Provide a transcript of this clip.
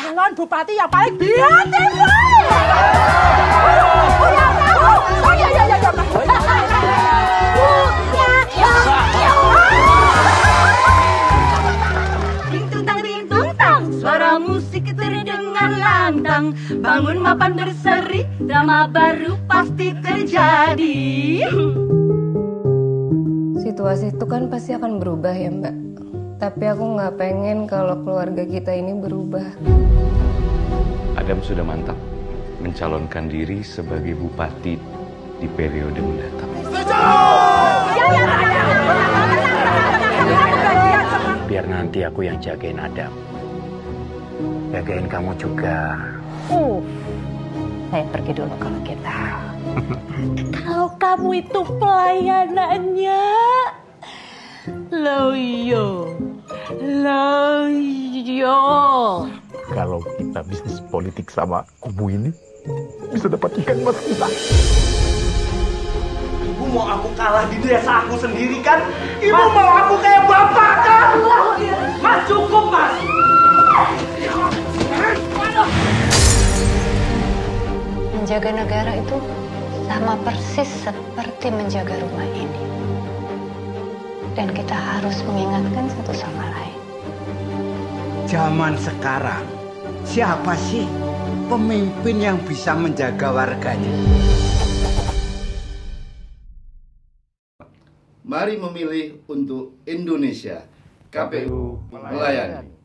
calon bupati yang paling beautiful. Udah tahu? Oh iya. Suara musik terdengar lantang, bangun mapan berseri, drama baru pasti terjadi. Situasi itu kan pasti akan berubah ya Mbak. Tapi aku nggak pengen kalau keluarga kita ini berubah. Adam sudah mantap mencalonkan diri sebagai bupati di periode mendatang. Biar nanti aku yang jagain Adam. Jagain kamu juga. Saya pergi dulu kalau kita. Kalau kamu itu pelayanannya loyo. Kalau kita bisnis politik sama kubu ini, bisa dapat ikan mas kita. Ibu mau aku kalah di desa aku sendiri kan? Ibu mau aku kayak bapak kan? Mas cukup mas. Menjaga negara itu sama persis seperti menjaga rumah ini. Dan kita harus mengingatkan satu sama lain. Zaman sekarang, siapa sih pemimpin yang bisa menjaga warganya? Mari memilih untuk Indonesia. KPU melayani.